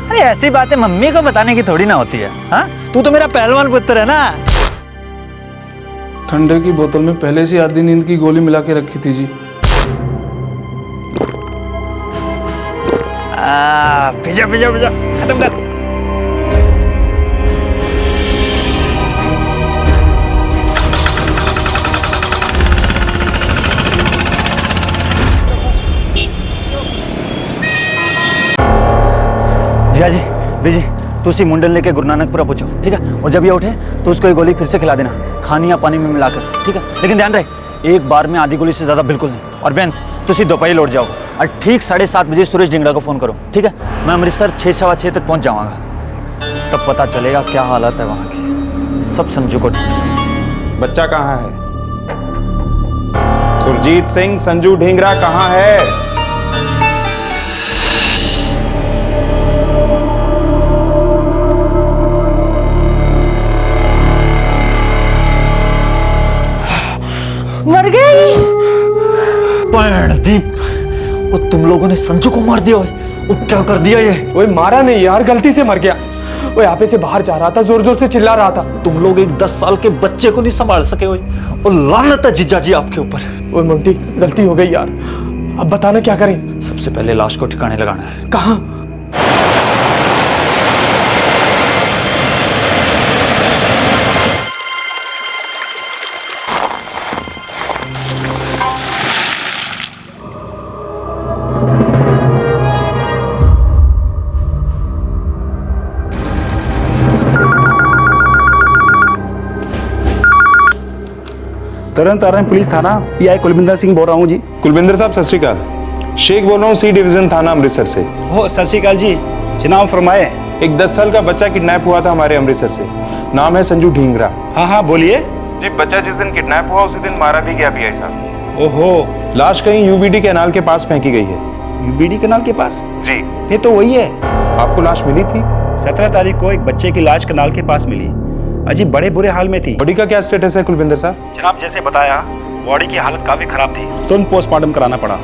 अरे ऐसी बातें मम्मी को बताने की थोड़ी ना होती है। हाँ तू तो मेरा पहलवान पुत्र है ना।
ठंडे की बोतल में पहले से आधी नींद की गोली मिला के रखी थी जी।
पिजा पिजा पिजा खत्म कर। जिया जी, बीजी तुसी मुंडन लेके गुरु नानकपुरा पहुंचो, ठीक है? और जब ये उठे तो उसको ये गोली फिर से खिला देना, खानी या पानी में मिलाकर, ठीक है? लेकिन ध्यान रहे, एक बार में आधी गोली से ज्यादा बिल्कुल नहीं। और बेंत तुसी दोपहर लौट जाओ और ठीक 7:30 बजे सुरेश ढींगरा को फोन करो, ठीक है? मैं अमृतसर 6:15 तक पहुंच जाऊंगा, तब पता चलेगा क्या हालत है वहां की। सब संजू को
बच्चा कहाँ है? सुरजीत सिंह संजू ढींगरा कहाँ है?
मर गई।
दीप, वो तुम लोगों ने संजू को मार दिया। वो क्या कर दिया ये?
वो मारा नहीं यार, गलती से मर गया। वो यहाँ पे से बाहर जा रहा था, जोर जोर से चिल्ला रहा था।
तुम लोग एक 10 साल के बच्चे को नहीं संभाल सके हो, और लानत है जीजा जी आपके ऊपर।
ओए मोंटी, गलती हो गई यार, अब बताना क्या करें?
सबसे पहले लाश को ठिकाने लगाना है।
कहाँ?
तरन तारण पुलिस थाना, पीआई कुलविंदर सिंह बोल रहा हूँ जी। कुलविंदर साहब सत श्रीकाल, शेख बोल रहा हूँ, सी डिवीजन थाना अमृतसर से।
हो सत श्रीकाल जी, जनाब फरमाए।
एक 10 साल का बच्चा किडनैप हुआ था हमारे अमृतसर से, नाम है संजू ढींगरा।
हाँ हाँ बोलिए
जी। बच्चा जिस दिन किडनैप हुआ उसी दिन मारा भी गया पीआई साहब। ओहो, लाश कहीं यूबीडी कैनाल के पास फेंकी गई है।
यूबीडी कैनाल के पास?
जी।
ये तो वही है।
आपको लाश मिली थी?
17 तारीख को एक बच्चे की लाश कैनाल के पास मिली। अजी बड़े बुरे हाल में थी।
बॉडी का क्या स्टेटस है कुलविंदर साहब?
जनाब जैसे बताया, बॉडी की हालत काफी खराब थी, तुरंत पोस्टमार्टम कराना पड़ा।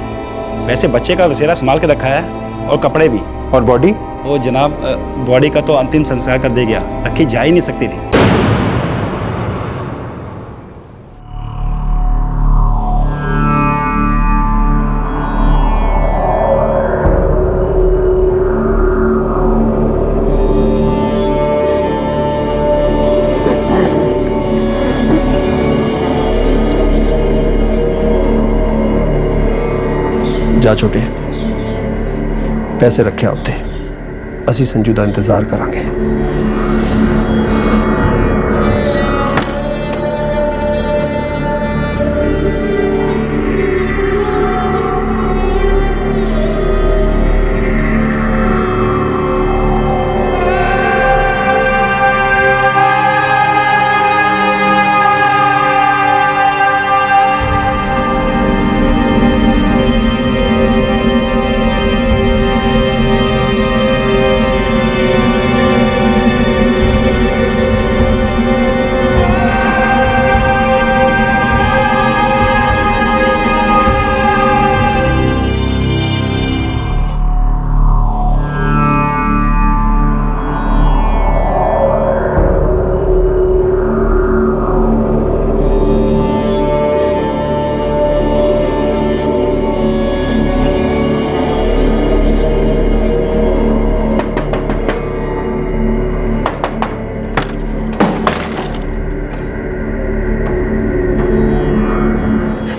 वैसे बच्चे का वसेरा संभाल के रखा है, और कपड़े भी।
और बॉडी?
वो जनाब, बॉडी का तो अंतिम संस्कार कर दिया गया, रखी जा ही नहीं सकती थी।
जा छोटे, पैसे रखे होते, असी संजू का इंतजार करांगे।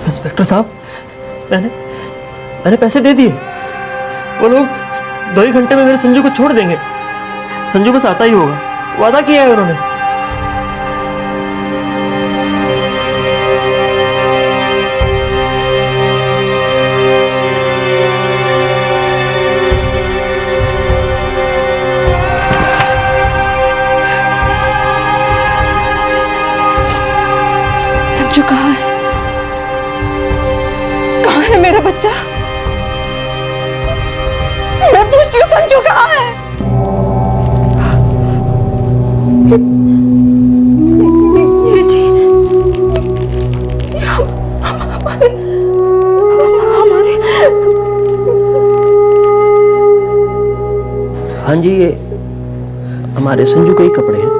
इंस्पेक्टर साहब, मैंने पैसे दे दिए। वो लोग 2 ही घंटे में मेरे संजू को छोड़ देंगे। संजू बस आता ही होगा, वादा किया है उन्होंने।
संजू कहाँ है? कहाँ है मेरा बच्चा? मैं पूछती हूँ, संजू कहाँ है? ये जी, हमारे
हाँ जी, ये हमारे संजू के ही कपड़े हैं।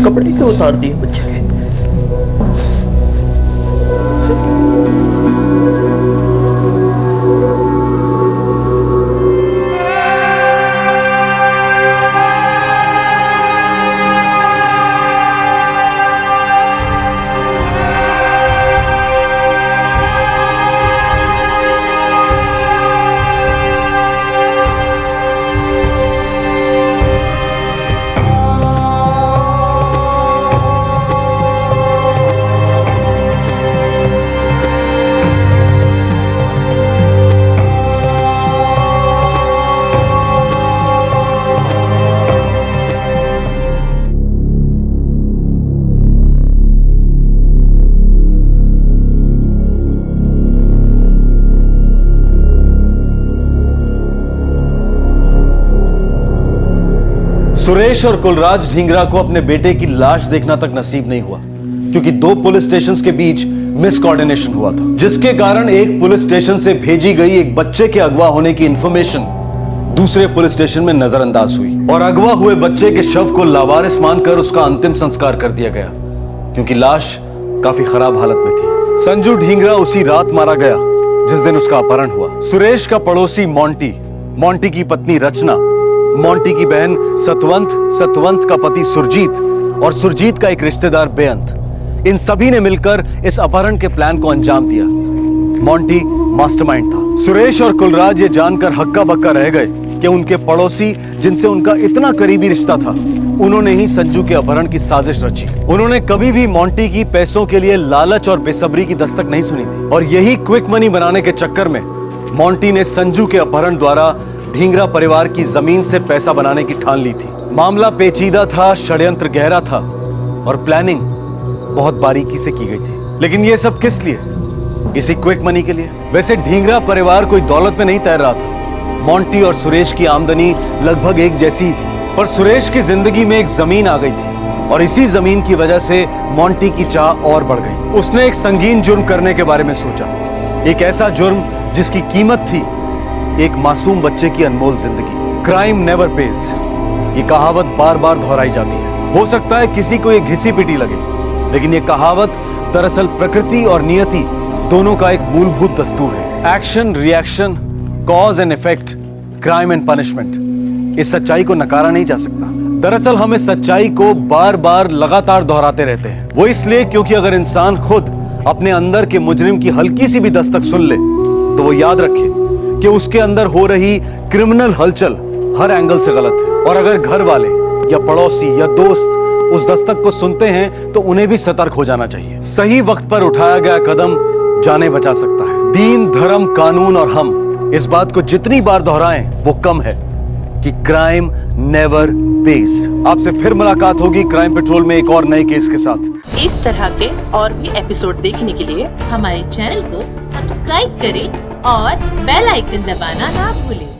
कपड़े क्यों उतार दिए बच्चे के?
सुरेश और कुलराज ढींगरा को अपने बेटे की लाश देखना तक नसीब नहीं हुआ, क्योंकि 2 पुलिस स्टेशंस के बीच मिस कोऑर्डिनेशन हुआ था, जिसके कारण एक पुलिस स्टेशन से भेजी गई एक बच्चे के अगवा होने की इंफॉर्मेशन दूसरे पुलिस स्टेशन में नजरअंदाज हुई और अगवा हुए बच्चे के शव को लावारिस मानकर उसका अंतिम संस्कार कर दिया गया, क्योंकि लाश काफी खराब हालत में थी। संजू ढींगरा उसी रात मारा गया जिस दिन उसका अपहरण हुआ। सुरेश का पड़ोसी मोंटी, मोंटी की पत्नी रचना, मोंटी की बहन सतवंत, सतवंत का पति सुरजीत और सुरजीत का एक रिश्तेदार बेअंत, इन सभी ने मिलकर इस अपहरण के प्लान को अंजाम दिया। मोंटी मास्टरमाइंड था। सुरेश और कुलराज ये जानकर हक्का बक्का रह गए कि उनके पड़ोसी जिनसे उनका इतना करीबी रिश्ता था, उन्होंने ही संजू के अपहरण की साजिश रची। उन्होंने कभी भी मोंटी की पैसों के लिए लालच और बेसब्री की दस्तक नहीं सुनी थी और यही क्विक मनी बनाने के चक्कर में मोंटी ने संजू के अपहरण द्वारा ढींगरा परिवार की जमीन से पैसा बनाने की ठान ली थी। मामला पेचीदा था, षड्यंत्र गहरा था और प्लानिंग बहुत बारीकी से की गई थी। लेकिन ये सब किस लिए? इसी क्विक मनी के लिए। वैसे ढींगरा परिवार कोई दौलत में नहीं तैर रहा था। मोंटी और सुरेश की आमदनी लगभग एक जैसी ही थी, पर सुरेश की जिंदगी में एक जमीन आ गई थी और इसी जमीन की वजह से मोंटी की चाह और बढ़ गई। उसने एक संगीन जुर्म करने के बारे में सोचा, एक ऐसा जुर्म जिसकी कीमत थी एक मासूम बच्चे की अनमोल जिंदगी। क्राइम नेवर पेज, ये कहावत बार बार दोहराई जाती है। हो सकता है किसी को ये घिसी पिटी लगे, लेकिन ये कहावत दरअसल प्रकृति और नियति दोनों का एक मूलभूत दस्तूर है। Action, reaction, cause and effect, crime and punishment, इस सच्चाई को नकारा नहीं जा सकता। दरअसल हम इस सच्चाई को बार बार लगातार दोहराते रहते हैं। वो इसलिए क्योंकि अगर इंसान खुद अपने अंदर के मुजरिम की हल्की सी भी दस्तक सुन ले तो वो याद रखे कि उसके अंदर हो रही क्रिमिनल हलचल हर एंगल से गलत है। और अगर घर वाले या पड़ोसी या दोस्त उस दस्तक को सुनते हैं तो उन्हें भी सतर्क हो जाना चाहिए। सही वक्त पर उठाया गया कदम जाने बचा सकता है। दीन, धर्म, कानून और हम इस बात को जितनी बार दोहराएं वो कम है कि क्राइम नेवर पेज। आपसे फिर मुलाकात होगी क्राइम पेट्रोल में एक और नए केस के साथ।
इस तरह के और भी एपिसोड देखने के लिए हमारे चैनल को सब्सक्राइब करें और बेल आइकन दबाना ना भूलें।